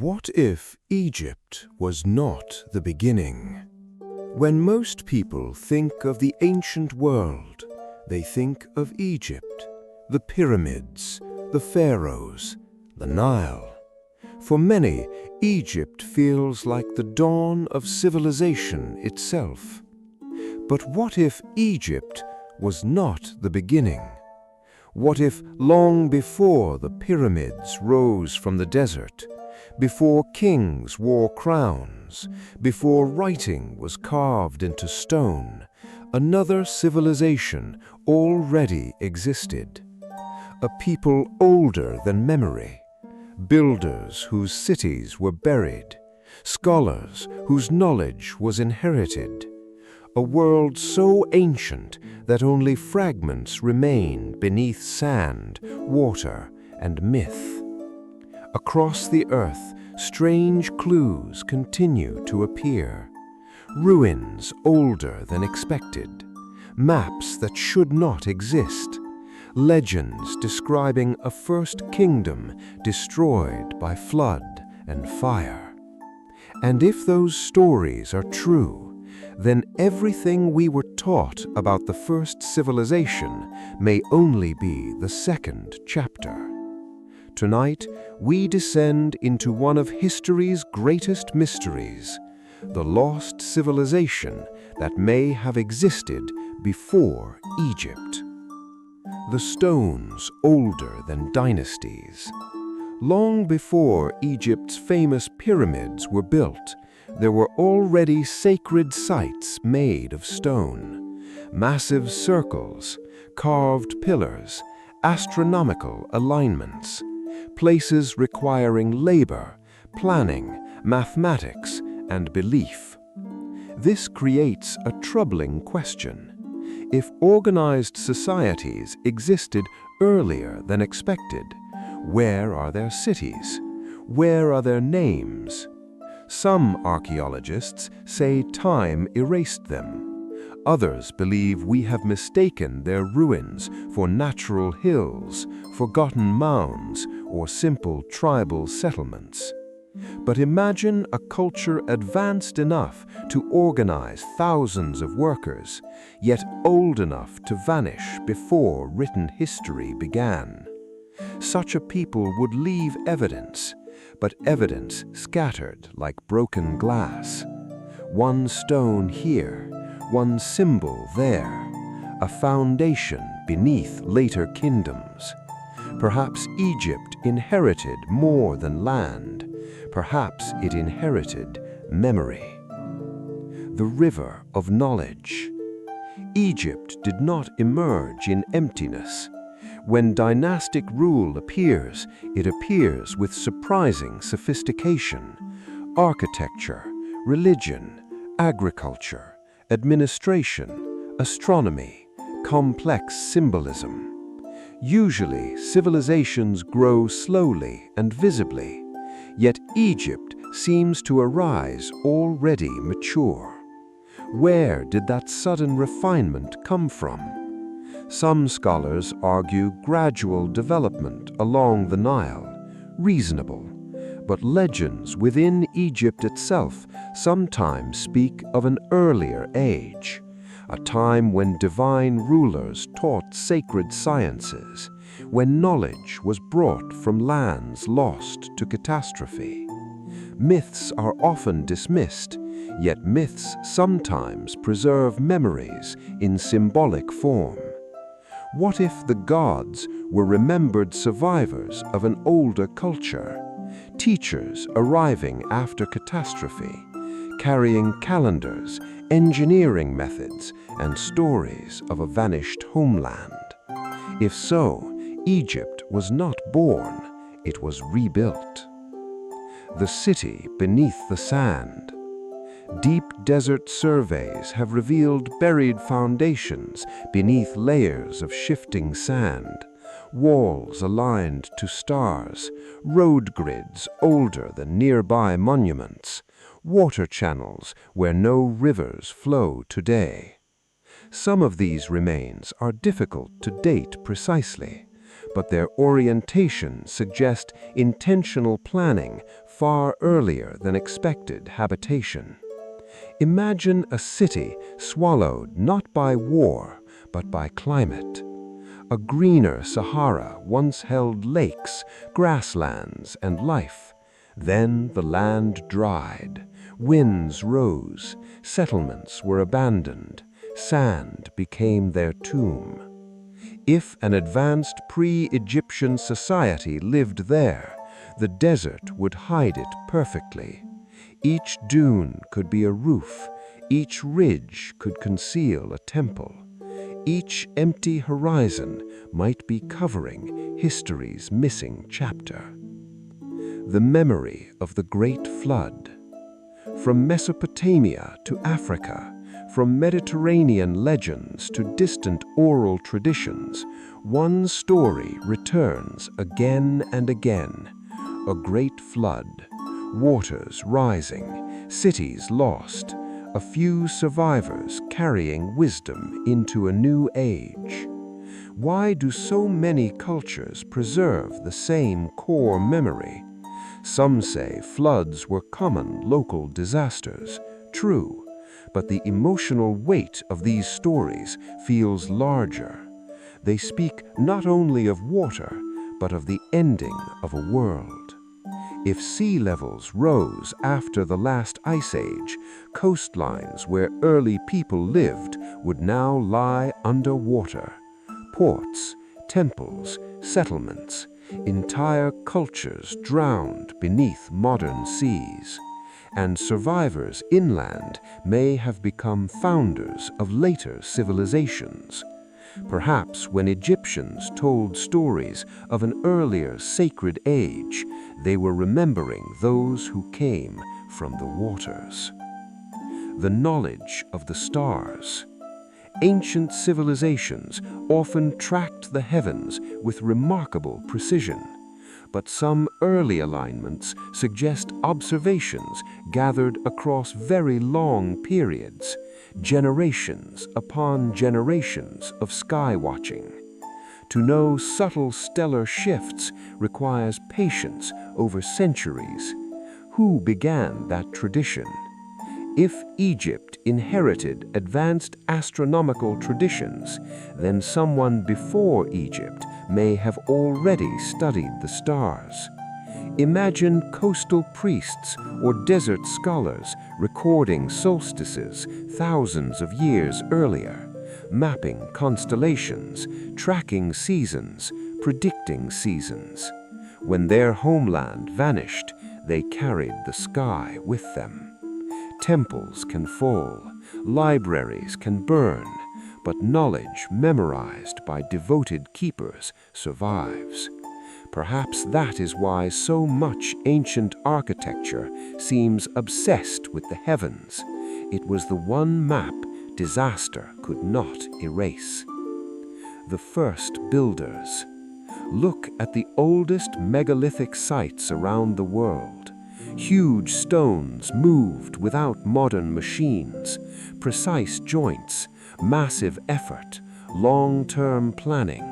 What if Egypt was not the beginning? When most people think of the ancient world, they think of Egypt, the pyramids, the pharaohs, the Nile. For many, Egypt feels like the dawn of civilization itself. But what if Egypt was not the beginning? What if long before the pyramids rose from the desert, before kings wore crowns, before writing was carved into stone, another civilization already existed? A people older than memory, builders whose cities were buried, scholars whose knowledge was inherited, a world so ancient that only fragments remain beneath sand, water, and myth. Across the earth, strange clues continue to appear. Ruins older than expected, maps that should not exist, legends describing a first kingdom destroyed by flood and fire. And if those stories are true, then everything we were taught about the first civilization may only be the second chapter. Tonight, we descend into one of history's greatest mysteries, the lost civilization that may have existed before Egypt. The stones older than dynasties. Long before Egypt's famous pyramids were built, there were already sacred sites made of stone, massive circles, carved pillars, astronomical alignments, places requiring labor, planning, mathematics, and belief. This creates a troubling question. If organized societies existed earlier than expected, where are their cities? Where are their names? Some archaeologists say time erased them. Others believe we have mistaken their ruins for natural hills, forgotten mounds, or simple tribal settlements. But imagine a culture advanced enough to organize thousands of workers, yet old enough to vanish before written history began. Such a people would leave evidence, but evidence scattered like broken glass. One stone here, one symbol there, a foundation beneath later kingdoms. Perhaps Egypt inherited more than land. Perhaps it inherited memory. The river of knowledge. Egypt did not emerge in emptiness. When dynastic rule appears, it appears with surprising sophistication. Architecture, religion, agriculture, administration, astronomy, complex symbolism. Usually, civilizations grow slowly and visibly, yet Egypt seems to arise already mature. Where did that sudden refinement come from? Some scholars argue gradual development along the Nile, reasonable, but legends within Egypt itself sometimes speak of an earlier age, a time when divine rulers taught sacred sciences, when knowledge was brought from lands lost to catastrophe. Myths are often dismissed, yet myths sometimes preserve memories in symbolic form. What if the gods were remembered survivors of an older culture, teachers arriving after catastrophe, carrying calendars, engineering methods, and stories of a vanished homeland? If so, Egypt was not born, it was rebuilt. The city beneath the sand. Deep desert surveys have revealed buried foundations beneath layers of shifting sand, walls aligned to stars, road grids older than nearby monuments, water channels where no rivers flow today. Some of these remains are difficult to date precisely, but their orientation suggests intentional planning far earlier than expected habitation. Imagine a city swallowed not by war, but by climate. A greener Sahara once held lakes, grasslands, and life. Then the land dried, winds rose, settlements were abandoned, sand became their tomb. If an advanced pre-Egyptian society lived there, the desert would hide it perfectly. Each dune could be a roof, each ridge could conceal a temple. Each empty horizon might be covering history's missing chapter. The memory of the Great Flood. From Mesopotamia to Africa, from Mediterranean legends to distant oral traditions, one story returns again and again. A great flood, waters rising, cities lost, a few survivors carrying wisdom into a new age. Why do so many cultures preserve the same core memory? Some say floods were common local disasters. True, but the emotional weight of these stories feels larger. They speak not only of water, but of the ending of a world. If sea levels rose after the last ice age, coastlines where early people lived would now lie under water. Ports, temples, settlements, entire cultures drowned beneath modern seas. And survivors inland may have become founders of later civilizations. Perhaps when Egyptians told stories of an earlier sacred age, they were remembering those who came from the waters. The knowledge of the stars. Ancient civilizations often tracked the heavens with remarkable precision, but some early alignments suggest observations gathered across very long periods, generations upon generations of sky watching. To know subtle stellar shifts requires patience over centuries. Who began that tradition? If Egypt inherited advanced astronomical traditions, then someone before Egypt may have already studied the stars. Imagine coastal priests or desert scholars recording solstices thousands of years earlier, mapping constellations, tracking seasons, predicting seasons. When their homeland vanished, they carried the sky with them. Temples can fall, libraries can burn, but knowledge memorized by devoted keepers survives. Perhaps that is why so much ancient architecture seems obsessed with the heavens. It was the one map disaster could not erase. The first builders. Look at the oldest megalithic sites around the world. Huge stones moved without modern machines, precise joints, massive effort, long-term planning.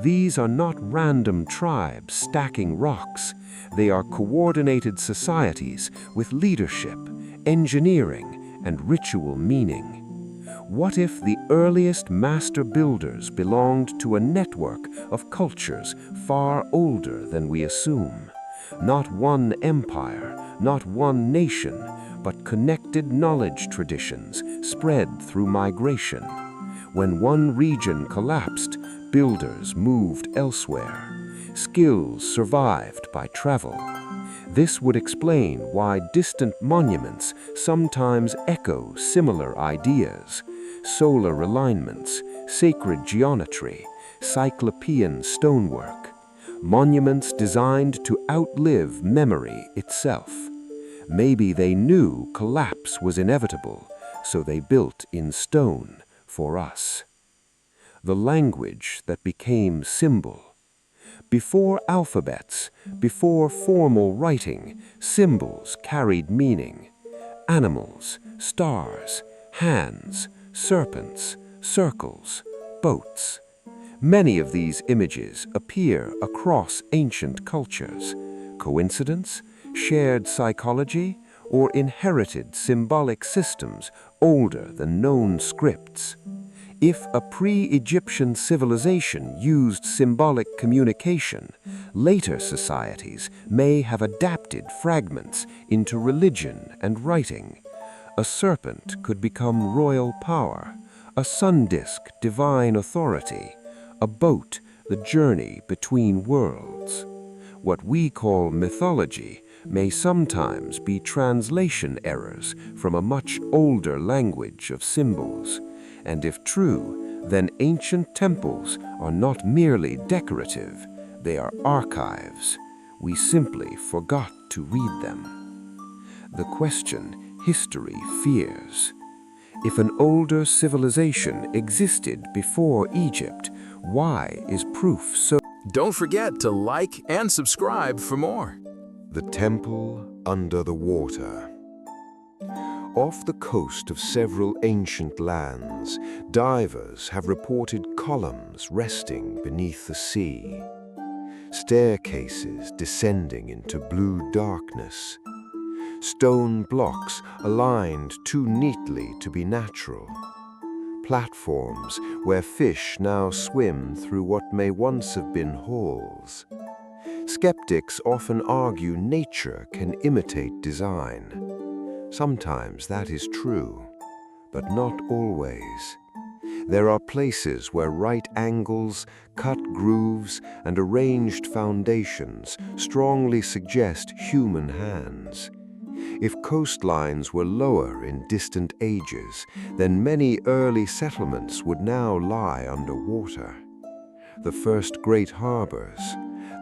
These are not random tribes stacking rocks. They are coordinated societies with leadership, engineering, and ritual meaning. What if the earliest master builders belonged to a network of cultures far older than we assume? Not one empire, not one nation, but connected knowledge traditions spread through migration. When one region collapsed, builders moved elsewhere. Skills survived by travel. This would explain why distant monuments sometimes echo similar ideas. Solar alignments, sacred geometry, cyclopean stonework. Monuments designed to outlive memory itself. Maybe they knew collapse was inevitable, so they built in stone for us. The language that became symbol. Before alphabets, before formal writing, symbols carried meaning. Animals, stars, hands, serpents, circles, boats. Many of these images appear across ancient cultures. Coincidence? shared psychology or inherited symbolic systems older than known scripts. If a pre-Egyptian civilization used symbolic communication, later societies may have adapted fragments into religion and writing. A serpent could become royal power, a sun disk divine authority, a boat the journey between worlds. What we call mythology may sometimes be translation errors from a much older language of symbols. And if true, then ancient temples are not merely decorative, they are archives. We simply forgot to read them. The question history fears. If an older civilization existed before Egypt, why is proof so? Don't forget to like and subscribe for more. The temple under the water. Off the coast of several ancient lands, divers have reported columns resting beneath the sea, staircases descending into blue darkness, stone blocks aligned too neatly to be natural, platforms where fish now swim through what may once have been halls. Skeptics often argue nature can imitate design. Sometimes that is true, but not always. There are places where right angles, cut grooves, and arranged foundations strongly suggest human hands. If coastlines were lower in distant ages, then many early settlements would now lie underwater. The first great harbors,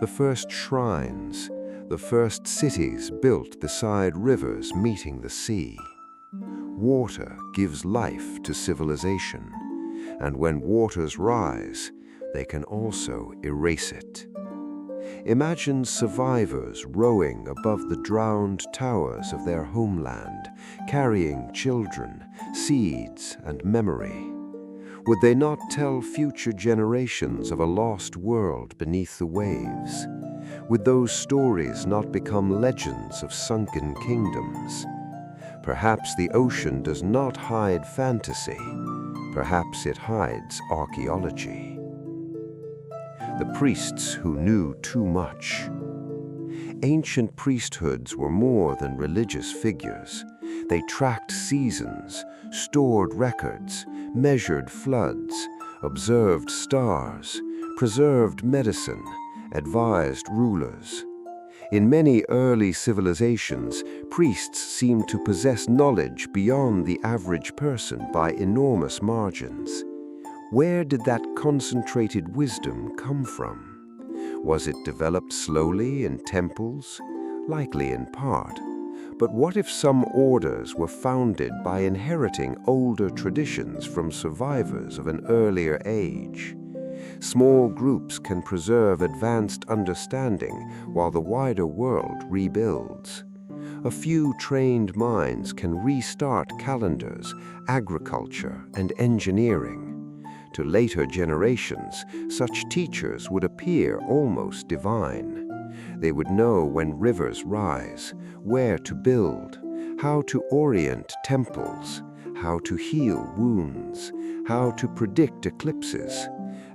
the first shrines, the first cities built beside rivers meeting the sea. Water gives life to civilization, and when waters rise, they can also erase it. Imagine survivors rowing above the drowned towers of their homeland, carrying children, seeds, and memory. Would they not tell future generations of a lost world beneath the waves? Would those stories not become legends of sunken kingdoms? Perhaps the ocean does not hide fantasy. Perhaps it hides archaeology. The priests who knew too much. Ancient priesthoods were more than religious figures. They tracked seasons, stored records, measured floods, observed stars, preserved medicine, advised rulers. In many early civilizations, priests seemed to possess knowledge beyond the average person by enormous margins. Where did that concentrated wisdom come from? Was it developed slowly in temples? Likely in part. But what if some orders were founded by inheriting older traditions from survivors of an earlier age? Small groups can preserve advanced understanding while the wider world rebuilds. A few trained minds can restart calendars, agriculture, and engineering. To later generations, such teachers would appear almost divine. They would know when rivers rise, where to build, how to orient temples, how to heal wounds, how to predict eclipses.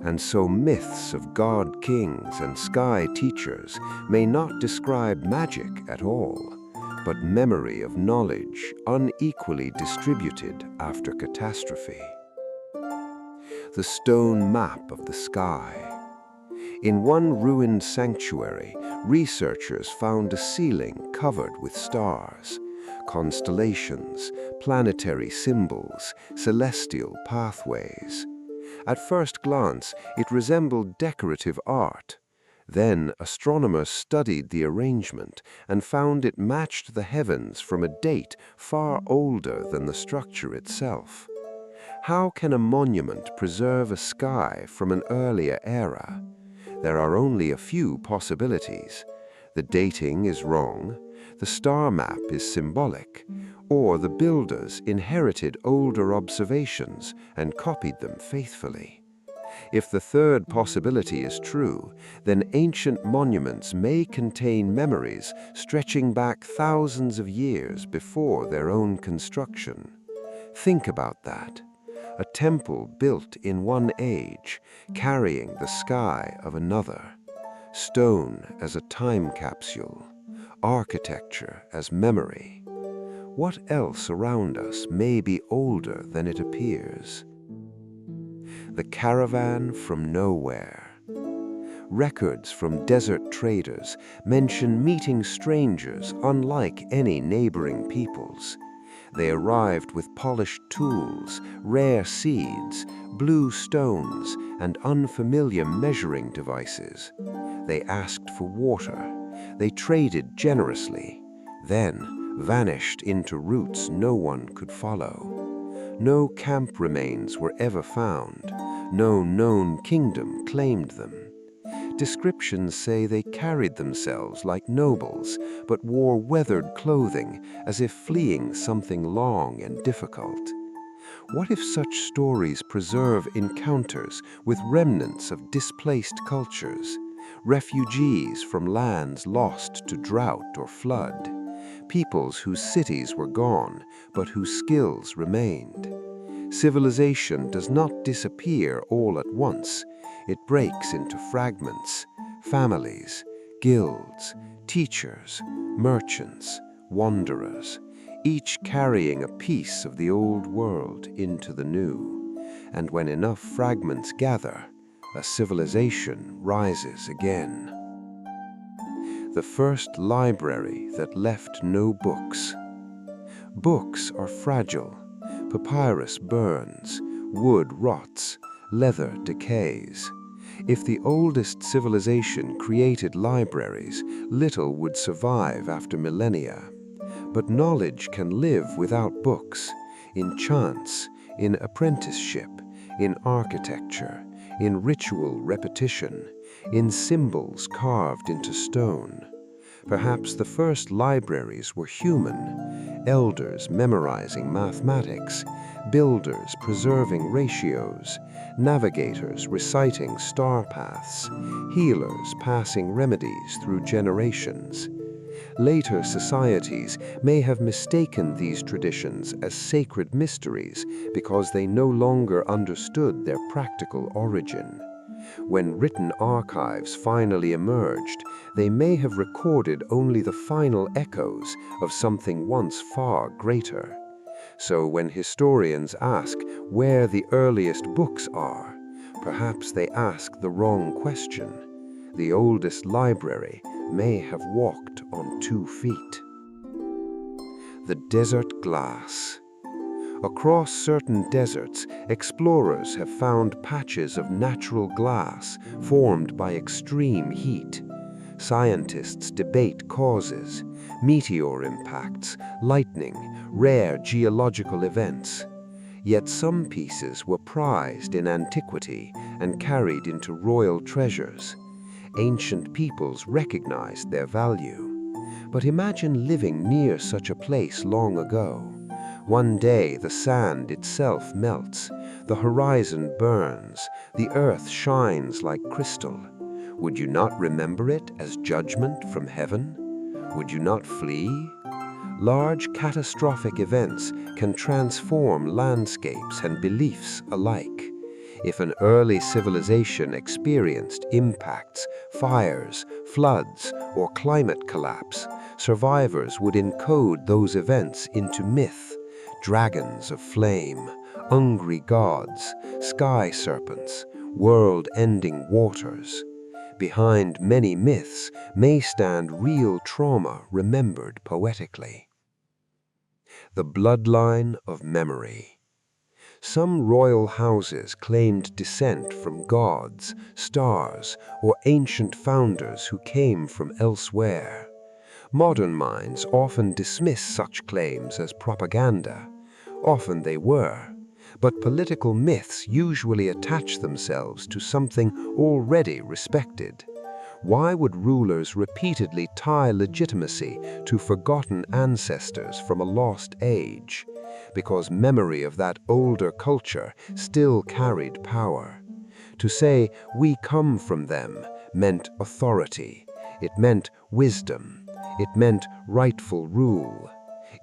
And so myths of god kings and sky teachers may not describe magic at all, but memory of knowledge unequally distributed after catastrophe. The stone map of the sky. In one ruined sanctuary, researchers found a ceiling covered with stars, constellations, planetary symbols, celestial pathways. At first glance, it resembled decorative art. Then astronomers studied the arrangement and found it matched the heavens from a date far older than the structure itself. How can a monument preserve a sky from an earlier era? There are only a few possibilities. The dating is wrong, the star map is symbolic, or the builders inherited older observations and copied them faithfully. If the third possibility is true, then ancient monuments may contain memories stretching back thousands of years before their own construction. Think about that. A temple built in one age, carrying the sky of another. Stone as a time capsule. Architecture as memory. What else around us may be older than it appears? The caravan from nowhere. Records from desert traders mention meeting strangers unlike any neighboring peoples. They arrived with polished tools, rare seeds, blue stones, and unfamiliar measuring devices. They asked for water. They traded generously, then vanished into routes no one could follow. No camp remains were ever found. No known kingdom claimed them. Descriptions say they carried themselves like nobles, but wore weathered clothing as if fleeing something long and difficult. What if such stories preserve encounters with remnants of displaced cultures, refugees from lands lost to drought or flood, peoples whose cities were gone, but whose skills remained? Civilization does not disappear all at once. It breaks into fragments, families, guilds, teachers, merchants, wanderers, each carrying a piece of the old world into the new. And when enough fragments gather, a civilization rises again. The first library that left no books. Books are fragile. Papyrus burns, wood rots, leather decays. If the oldest civilization created libraries, little would survive after millennia. But knowledge can live without books, in chants, in apprenticeship, in architecture, in ritual repetition, in symbols carved into stone. Perhaps the first libraries were human, elders memorizing mathematics, builders preserving ratios, navigators reciting star paths, healers passing remedies through generations. Later societies may have mistaken these traditions as sacred mysteries because they no longer understood their practical origin. When written archives finally emerged, they may have recorded only the final echoes of something once far greater. So when historians ask where the earliest books are, perhaps they ask the wrong question. The oldest library may have walked on 2 feet. The desert glass. Across certain deserts, explorers have found patches of natural glass formed by extreme heat. Scientists debate causes, meteor impacts, lightning, rare geological events. Yet some pieces were prized in antiquity and carried into royal treasures. Ancient peoples recognized their value. But imagine living near such a place long ago. One day the sand itself melts, the horizon burns, the earth shines like crystal. Would you not remember it as judgment from heaven? Would you not flee? Large catastrophic events can transform landscapes and beliefs alike. If an early civilization experienced impacts, fires, floods, or climate collapse, survivors would encode those events into myth. Dragons of flame, hungry gods, sky serpents, world-ending waters. Behind many myths may stand real trauma remembered poetically. The bloodline of memory. Some royal houses claimed descent from gods, stars, or ancient founders who came from elsewhere. Modern minds often dismiss such claims as propaganda. Often they were, but political myths usually attach themselves to something already respected. Why would rulers repeatedly tie legitimacy to forgotten ancestors from a lost age? Because memory of that older culture still carried power. To say, "we come from them," meant authority. It meant wisdom. It meant rightful rule.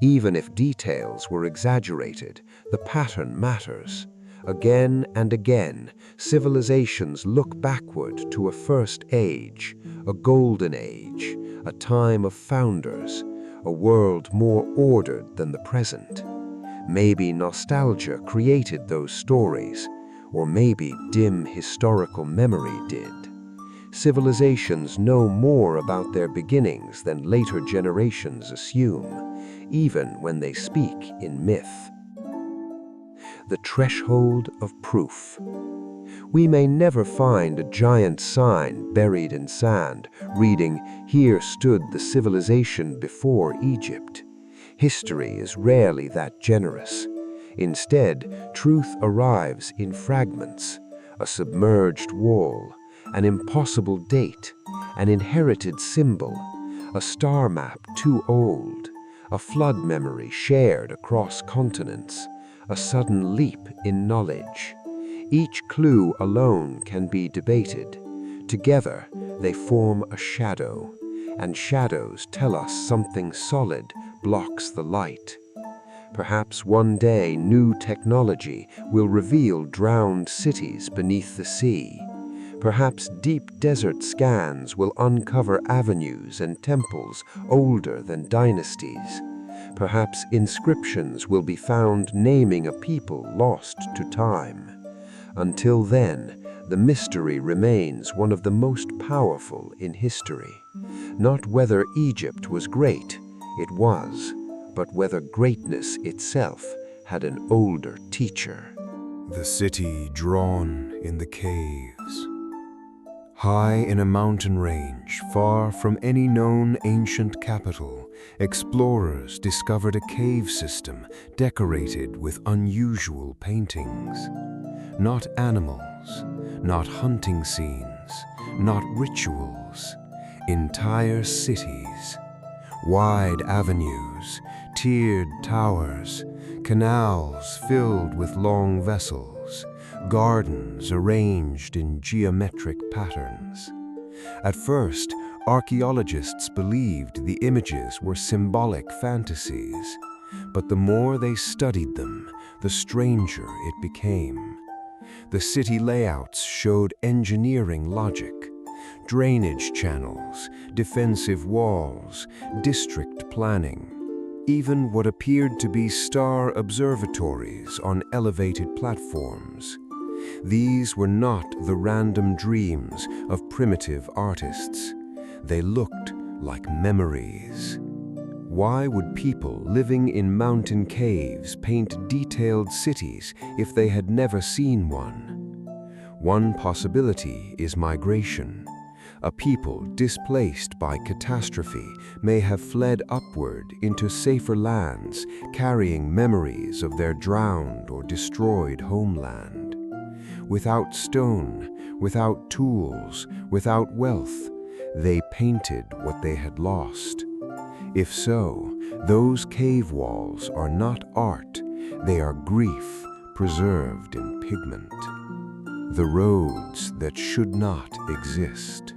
Even if details were exaggerated, the pattern matters. Again and again, civilizations look backward to a first age, a golden age, a time of founders, a world more ordered than the present. Maybe nostalgia created those stories, or maybe dim historical memory did. Civilizations know more about their beginnings than later generations assume, even when they speak in myth. The threshold of proof. We may never find a giant sign buried in sand reading, "Here stood the civilization before Egypt." History is rarely that generous. Instead, truth arrives in fragments: a submerged wall, an impossible date, an inherited symbol, a star map too old, a flood memory shared across continents, a sudden leap in knowledge. Each clue alone can be debated. Together, they form a shadow, and shadows tell us something solid blocks the light. Perhaps one day new technology will reveal drowned cities beneath the sea. Perhaps deep desert scans will uncover avenues and temples older than dynasties. Perhaps inscriptions will be found naming a people lost to time. Until then, the mystery remains one of the most powerful in history. Not whether Egypt was great, it was, but whether greatness itself had an older teacher. The city drawn in the caves. High in a mountain range, far from any known ancient capital, explorers discovered a cave system decorated with unusual paintings. Not animals, not hunting scenes, not rituals. Entire cities. Wide avenues, tiered towers, canals filled with long vessels, gardens arranged in geometric patterns. At first, archaeologists believed the images were symbolic fantasies, but the more they studied them, the stranger it became. The city layouts showed engineering logic: drainage channels, defensive walls, district planning. Even what appeared to be star observatories on elevated platforms. These were not the random dreams of primitive artists. They looked like memories. Why would people living in mountain caves paint detailed cities if they had never seen one? One possibility is migration. A people displaced by catastrophe may have fled upward into safer lands, carrying memories of their drowned or destroyed homeland. Without stone, without tools, without wealth, they painted what they had lost. If so, those cave walls are not art, they are grief preserved in pigment. The roads that should not exist.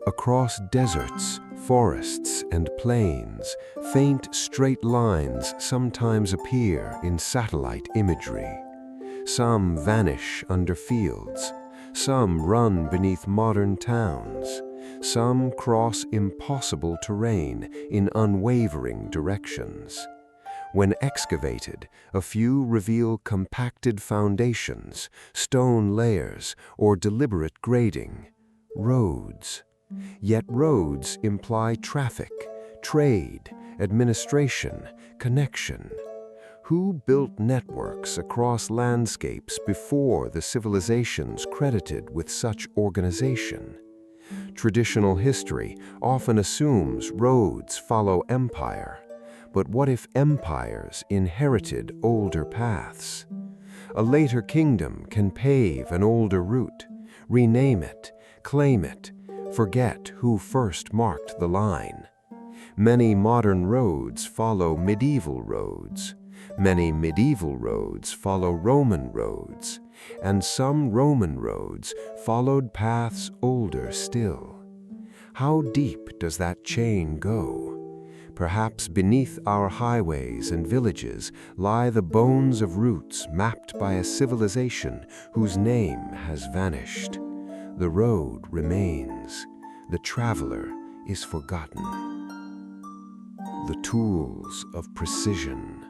Across deserts, forests, and plains, faint straight lines sometimes appear in satellite imagery. Some vanish under fields, some run beneath modern towns, some cross impossible terrain in unwavering directions. When excavated, a few reveal compacted foundations, stone layers, or deliberate grading. Roads. Yet roads imply traffic, trade, administration, connection. Who built networks across landscapes before the civilizations credited with such organization? Traditional history often assumes roads follow empire. But what if empires inherited older paths? A later kingdom can pave an older route, rename it, claim it, forget who first marked the line. Many modern roads follow medieval roads. Many medieval roads follow Roman roads. and some Roman roads followed paths older still. How deep does that chain go? Perhaps beneath our highways and villages lie the bones of routes mapped by a civilization whose name has vanished. The road remains. The traveler is forgotten. The tools of precision.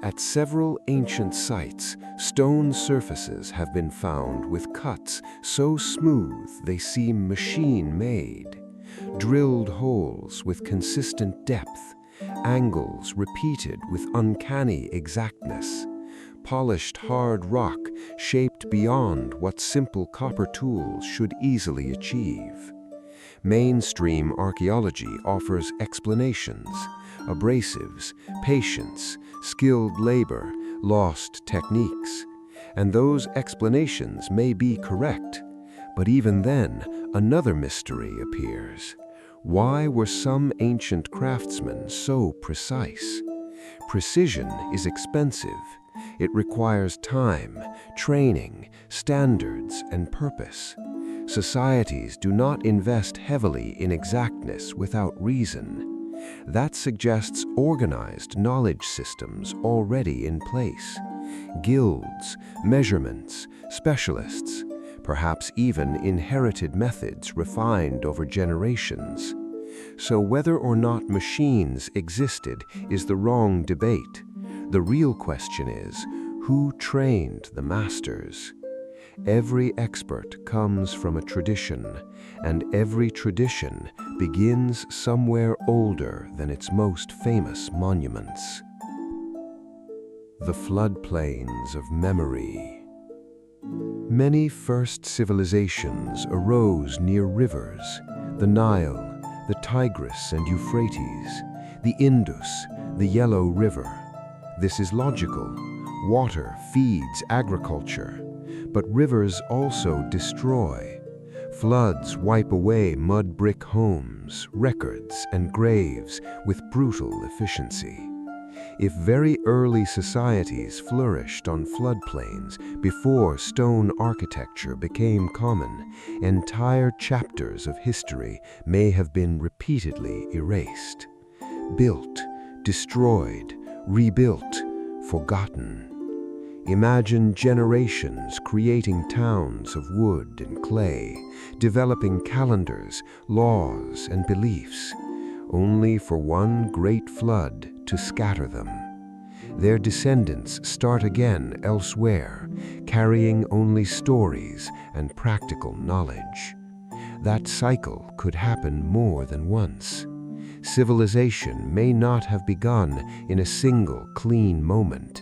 At several ancient sites, stone surfaces have been found with cuts so smooth they seem machine-made. Drilled holes with consistent depth, angles repeated with uncanny exactness, polished hard rock shaped beyond what simple copper tools should easily achieve. Mainstream archaeology offers explanations: abrasives, patience, skilled labor, lost techniques. And those explanations may be correct, but even then, another mystery appears. Why were some ancient craftsmen so precise? Precision is expensive. It requires time, training, standards, and purpose. Societies do not invest heavily in exactness without reason. That suggests organized knowledge systems already in place. Guilds, measurements, specialists, perhaps even inherited methods refined over generations. So whether or not machines existed is the wrong debate. The real question is, who trained the masters? Every expert comes from a tradition, and every tradition begins somewhere older than its most famous monuments. The floodplains of memory. Many first civilizations arose near rivers: the Nile, the Tigris and Euphrates, the Indus, the Yellow River. This is logical. Water feeds agriculture, but rivers also destroy. Floods wipe away mud brick homes, records, and graves with brutal efficiency. If very early societies flourished on floodplains before stone architecture became common, entire chapters of history may have been repeatedly erased. Built, destroyed, rebuilt, forgotten. Imagine generations creating towns of wood and clay, developing calendars, laws, and beliefs, only for one great flood to scatter them. Their descendants start again elsewhere, carrying only stories and practical knowledge. That cycle could happen more than once. Civilization may not have begun in a single clean moment.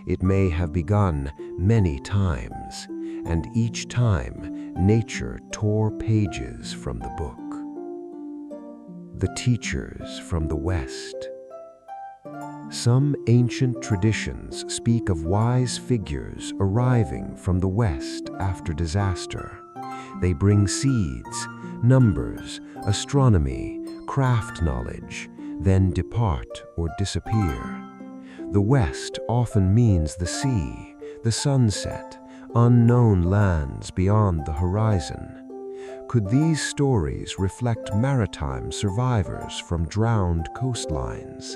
It may have begun many times, and each time nature tore pages from the book. The teachers from the West. Some ancient traditions speak of wise figures arriving from the West after disaster. They bring seeds, numbers, astronomy, craft knowledge, then depart or disappear. The West often means the sea, the sunset, unknown lands beyond the horizon. Could these stories reflect maritime survivors from drowned coastlines?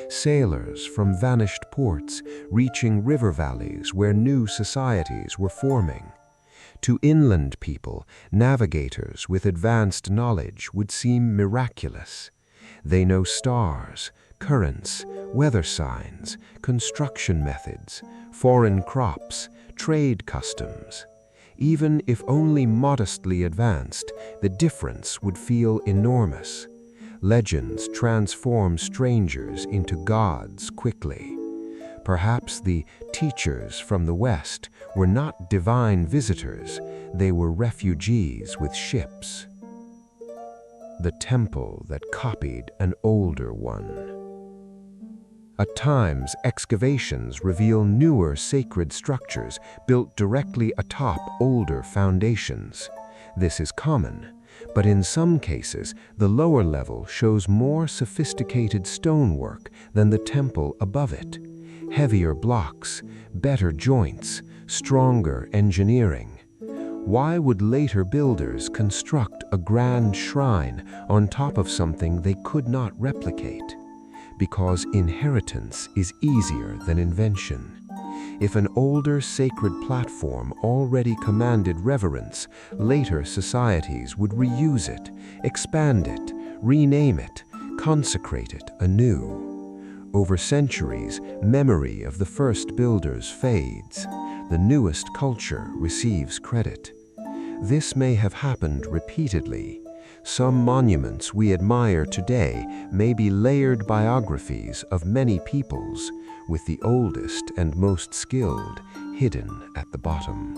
Sailors from vanished ports reaching river valleys where new societies were forming? To inland people, navigators with advanced knowledge would seem miraculous. They know stars, currents, weather signs, construction methods, foreign crops, trade customs. Even if only modestly advanced, the difference would feel enormous. Legends transform strangers into gods quickly. Perhaps the teachers from the West were not divine visitors, they were refugees with ships. The temple that copied an older one. At times, excavations reveal newer sacred structures built directly atop older foundations. This is common, but in some cases, the lower level shows more sophisticated stonework than the temple above it. Heavier blocks, better joints, stronger engineering. Why would later builders construct a grand shrine on top of something they could not replicate? Because inheritance is easier than invention. If an older sacred platform already commanded reverence, later societies would reuse it, expand it, rename it, consecrate it anew. Over centuries, memory of the first builders fades. The newest culture receives credit. This may have happened repeatedly. Some monuments we admire today may be layered biographies of many peoples, with the oldest and most skilled hidden at the bottom.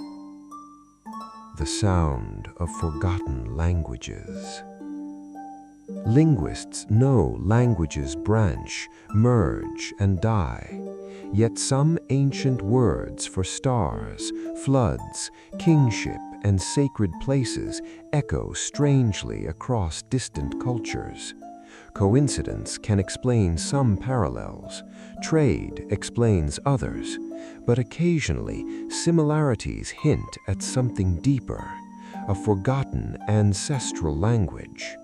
The sound of forgotten languages. Linguists know languages branch, merge, and die. Yet some ancient words for stars, floods, kingship, and sacred places echo strangely across distant cultures. Coincidence can explain some parallels, trade explains others, but occasionally similarities hint at something deeper, a forgotten ancestral language.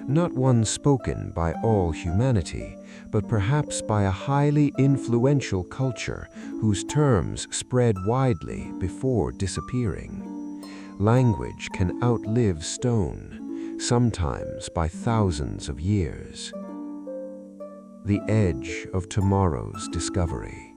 Not one spoken by all humanity, but perhaps by a highly influential culture whose terms spread widely before disappearing. Language can outlive stone, sometimes by thousands of years. The edge of tomorrow's discovery.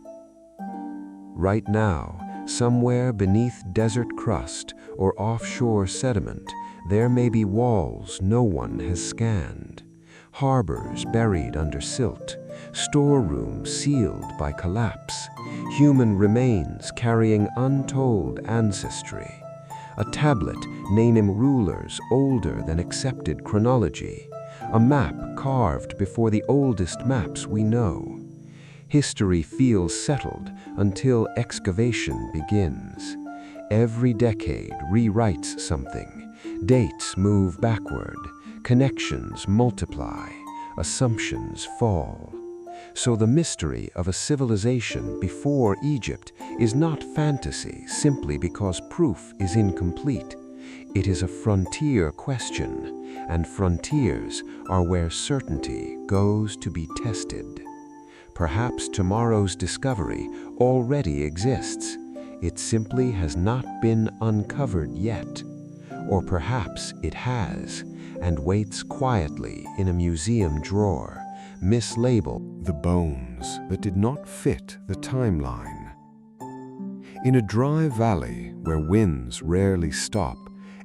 Right now, somewhere beneath desert crust or offshore sediment, there may be walls no one has scanned, harbors buried under silt, storerooms sealed by collapse, human remains carrying untold ancestry, a tablet naming rulers older than accepted chronology, a map carved before the oldest maps we know. History feels settled until excavation begins. Every decade rewrites something. Dates move backward, connections multiply, assumptions fall. So the mystery of a civilization before Egypt is not fantasy simply because proof is incomplete. It is a frontier question, and frontiers are where certainty goes to be tested. Perhaps tomorrow's discovery already exists. It simply has not been uncovered yet. Or perhaps it has, and waits quietly in a museum drawer, mislabeled. The bones that did not fit the timeline. In a dry valley where winds rarely stop,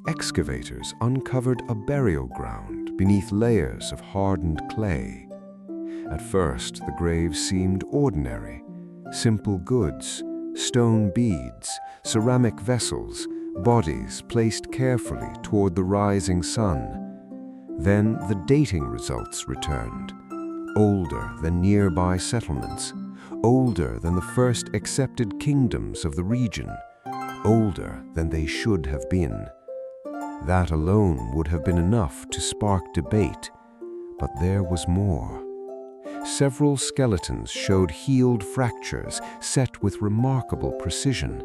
excavators uncovered a burial ground beneath layers of hardened clay. At first, the grave seemed ordinary. Simple goods, stone beads, ceramic vessels, bodies placed carefully toward the rising sun. Then the dating results returned, older than nearby settlements, older than the first accepted kingdoms of the region, older than they should have been. That alone would have been enough to spark debate, but there was more. Several skeletons showed healed fractures set with remarkable precision.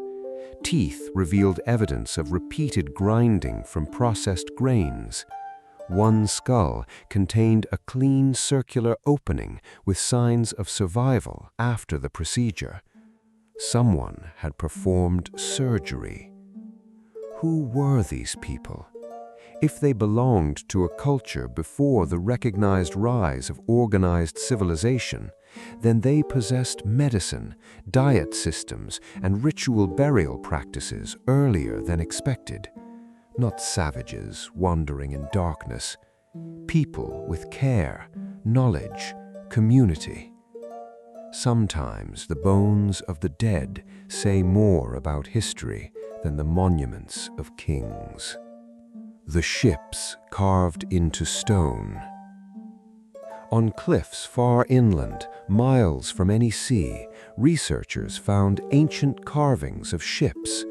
Teeth revealed evidence of repeated grinding from processed grains. One skull contained a clean circular opening with signs of survival after the procedure. Someone had performed surgery. Who were these people? If they belonged to a culture before the recognized rise of organized civilization, then they possessed medicine, diet systems, and ritual burial practices earlier than expected. Not savages wandering in darkness, people with care, knowledge, community. Sometimes the bones of the dead say more about history than the monuments of kings. The ships carved into stone. On cliffs far inland, miles from any sea, researchers found ancient carvings of ships,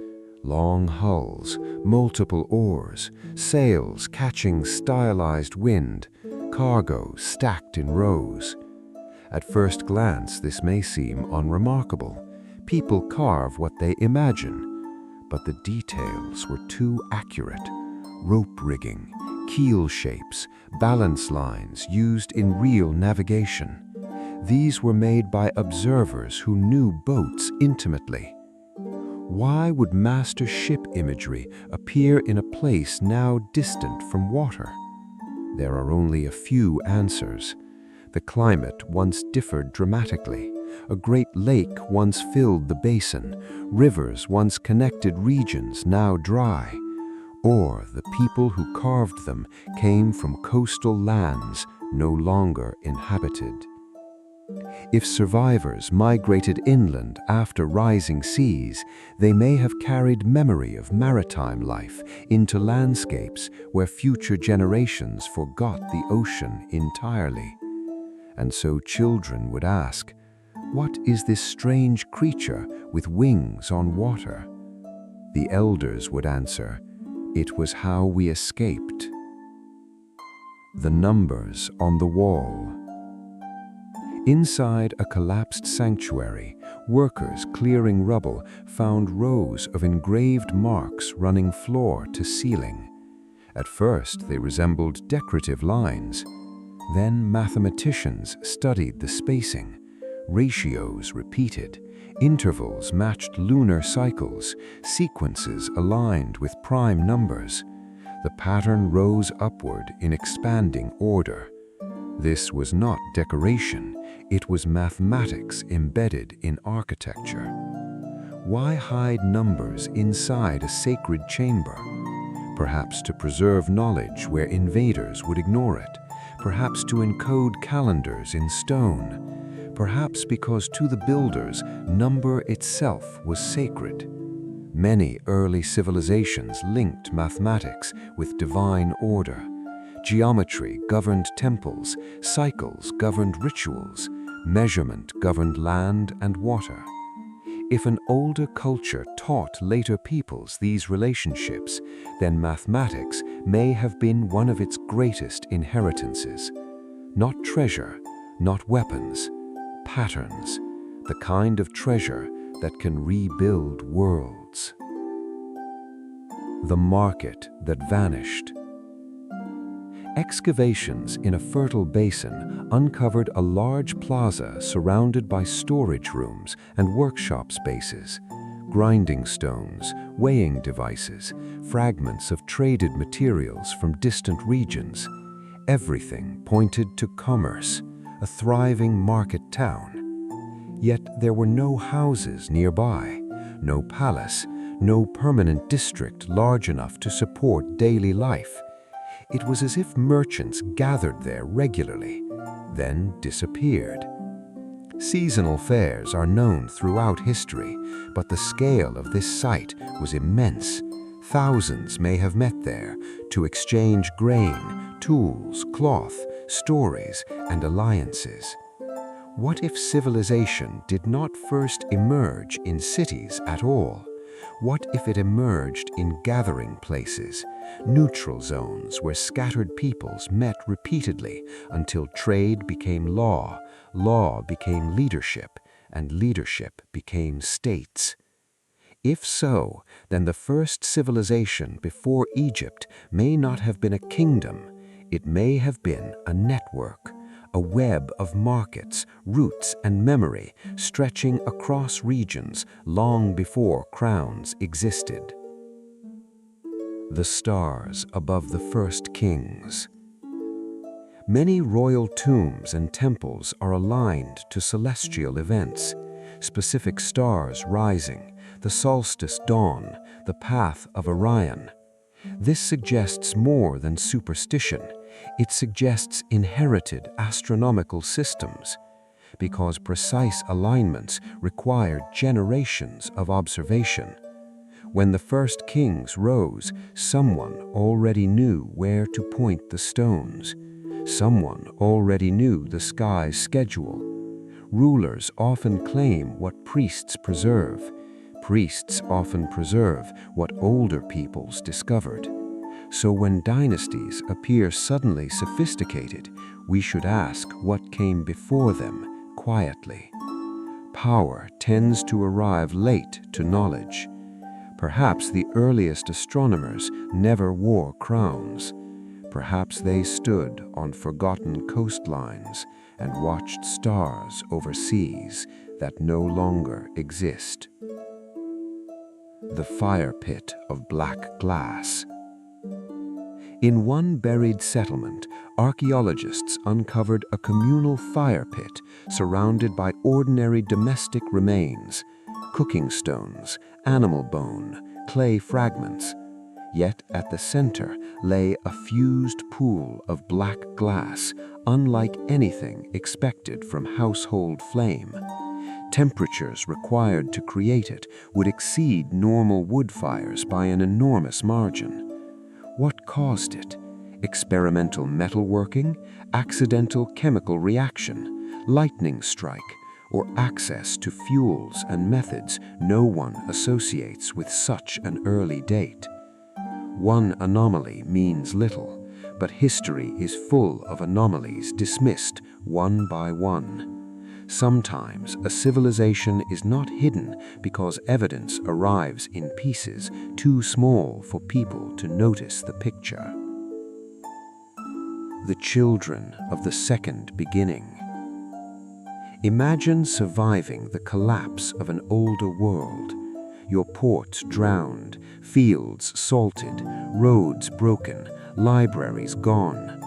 long hulls, multiple oars, sails catching stylized wind, cargo stacked in rows. At first glance, this may seem unremarkable. People carve what they imagine, but the details were too accurate. Rope rigging, keel shapes, balance lines used in real navigation. These were made by observers who knew boats intimately. Why would master ship imagery appear in a place now distant from water? There are only a few answers. The climate once differed dramatically. A great lake once filled the basin. Rivers once connected regions now dry. Or the people who carved them came from coastal lands no longer inhabited. If survivors migrated inland after rising seas, they may have carried memory of maritime life into landscapes where future generations forgot the ocean entirely. And so children would ask, "What is this strange creature with wings on water?" The elders would answer, "It was how we escaped." The numbers on the wall. Inside a collapsed sanctuary, workers clearing rubble found rows of engraved marks running floor to ceiling. At first, they resembled decorative lines. Then mathematicians studied the spacing. Ratios repeated, intervals matched lunar cycles, sequences aligned with prime numbers. The pattern rose upward in expanding order. This was not decoration, it was mathematics embedded in architecture. Why hide numbers inside a sacred chamber? Perhaps to preserve knowledge where invaders would ignore it. Perhaps to encode calendars in stone. Perhaps because to the builders, number itself was sacred. Many early civilizations linked mathematics with divine order. Geometry governed temples, cycles governed rituals, measurement governed land and water. If an older culture taught later peoples these relationships, then mathematics may have been one of its greatest inheritances. Not treasure, not weapons, patterns, the kind of treasure that can rebuild worlds. The market that vanished. Excavations in a fertile basin uncovered a large plaza surrounded by storage rooms and workshop spaces. Grinding stones, weighing devices, fragments of traded materials from distant regions. Everything pointed to commerce, a thriving market town. Yet there were no houses nearby, no palace, no permanent district large enough to support daily life. It was as if merchants gathered there regularly, then disappeared. Seasonal fairs are known throughout history, but the scale of this site was immense. Thousands may have met there to exchange grain, tools, cloth, stories, and alliances. What if civilization did not first emerge in cities at all? What if it emerged in gathering places, neutral zones where scattered peoples met repeatedly until trade became law, law became leadership, and leadership became states? If so, then the first civilization before Egypt may not have been a kingdom, it may have been a network, a web of markets, routes, and memory stretching across regions long before crowns existed. The stars above the first kings. Many royal tombs and temples are aligned to celestial events, specific stars rising, the solstice dawn, the path of Orion. This suggests more than superstition. It suggests inherited astronomical systems, because precise alignments required generations of observation. When the first kings rose, someone already knew where to point the stones. Someone already knew the sky's schedule. Rulers often claim what priests preserve. Priests often preserve what older peoples discovered. So when dynasties appear suddenly sophisticated, we should ask what came before them quietly. Power tends to arrive late to knowledge. Perhaps the earliest astronomers never wore crowns. Perhaps they stood on forgotten coastlines and watched stars over seas that no longer exist. The fire pit of black glass. In one buried settlement, archaeologists uncovered a communal fire pit surrounded by ordinary domestic remains, cooking stones, animal bone, clay fragments. Yet at the center lay a fused pool of black glass, unlike anything expected from household flame. Temperatures required to create it would exceed normal wood fires by an enormous margin. What caused it? Experimental metalworking, accidental chemical reaction, lightning strike, or access to fuels and methods no one associates with such an early date? One anomaly means little, but history is full of anomalies dismissed one by one. Sometimes a civilization is not hidden because evidence arrives in pieces too small for people to notice the picture. The children of the second beginning. Imagine surviving the collapse of an older world. Your ports drowned, fields salted, roads broken, libraries gone.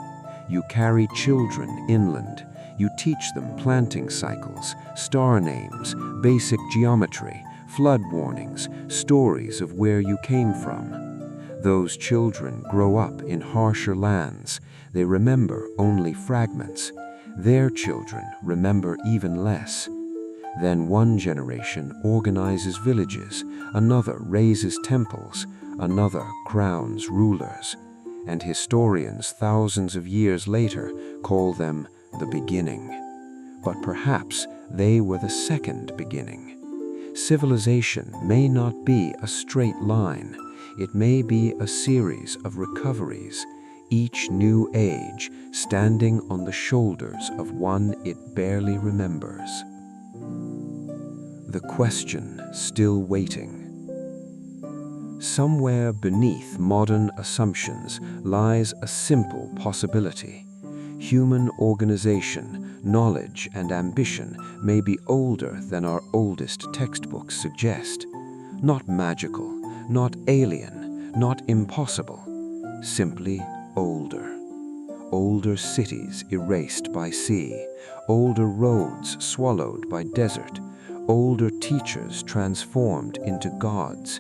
You carry children inland. You teach them planting cycles, star names, basic geometry, flood warnings, stories of where you came from. Those children grow up in harsher lands. They remember only fragments. Their children remember even less. Then one generation organizes villages, another raises temples, another crowns rulers. And historians thousands of years later call them the beginning. But perhaps they were the second beginning. Civilization may not be a straight line. It may be a series of recoveries, each new age standing on the shoulders of one it barely remembers. The question still waiting. Somewhere beneath modern assumptions lies a simple possibility. Human organization, knowledge, and ambition may be older than our oldest textbooks suggest. Not magical, not alien, not impossible. Simply older. Older cities erased by sea, older roads swallowed by desert, older teachers transformed into gods,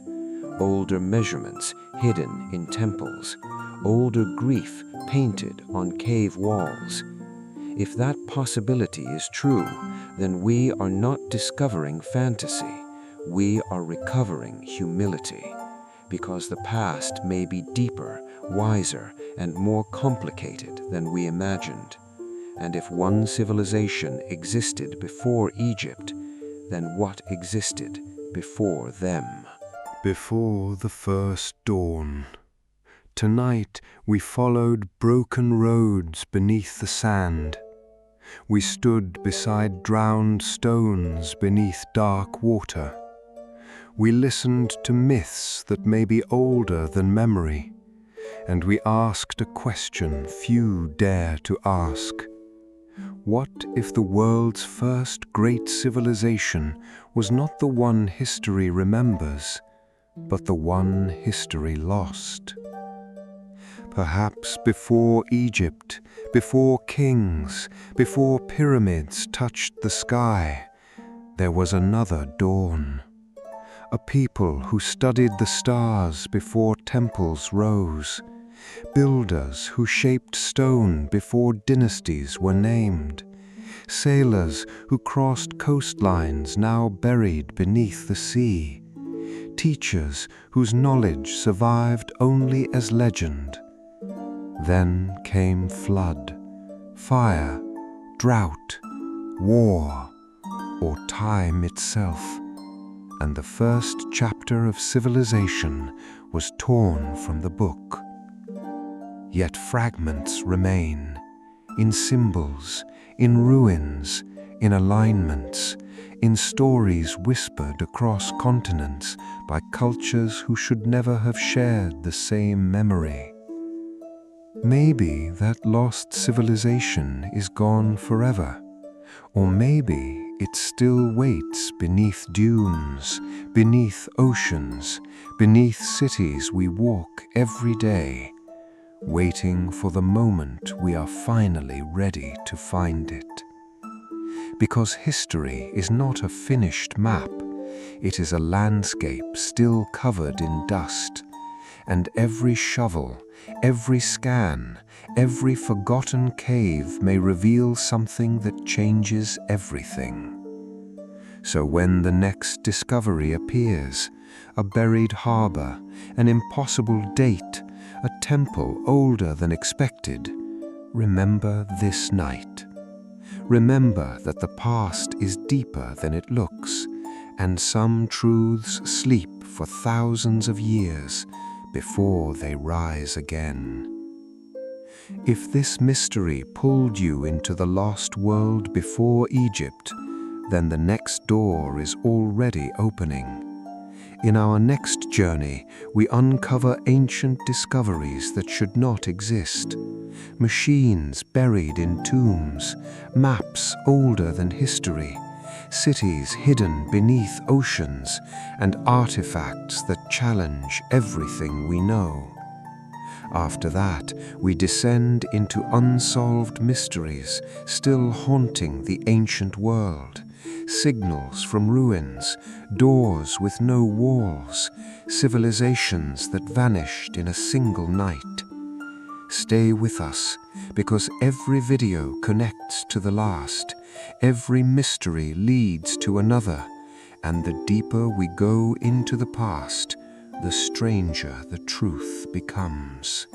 older measurements hidden in temples, older grief painted on cave walls. If that possibility is true, then we are not discovering fantasy. We are recovering humility, because the past may be deeper, wiser, and more complicated than we imagined. And if one civilization existed before Egypt, then what existed before them? Before the first dawn. Tonight we followed broken roads beneath the sand. We stood beside drowned stones beneath dark water. We listened to myths that may be older than memory, and we asked a question few dare to ask. What if the world's first great civilization was not the one history remembers, but the one history lost? Perhaps before Egypt, before kings, before pyramids touched the sky, there was another dawn. A people who studied the stars before temples rose, builders who shaped stone before dynasties were named, sailors who crossed coastlines now buried beneath the sea, teachers whose knowledge survived only as legend. Then came flood, fire, drought, war, or time itself, and the first chapter of civilization was torn from the book. Yet fragments remain, in symbols, in ruins, in alignments, in stories whispered across continents by cultures who should never have shared the same memory. Maybe that lost civilization is gone forever, or maybe it still waits beneath dunes, beneath oceans, beneath cities we walk every day, waiting for the moment we are finally ready to find it. Because history is not a finished map, it is a landscape still covered in dust, and every shovel, every scan, every forgotten cave may reveal something that changes everything. So when the next discovery appears, a buried harbor, an impossible date, a temple older than expected, remember this night. Remember that the past is deeper than it looks, and some truths sleep for thousands of years before they rise again. If this mystery pulled you into the lost world before Egypt, then the next door is already opening. In our next journey, we uncover ancient discoveries that should not exist. Machines buried in tombs, maps older than history, cities hidden beneath oceans, and artifacts that challenge everything we know. After that, we descend into unsolved mysteries still haunting the ancient world. Signals from ruins, doors with no walls, civilizations that vanished in a single night. Stay with us, because every video connects to the last, every mystery leads to another, and the deeper we go into the past, the stranger the truth becomes.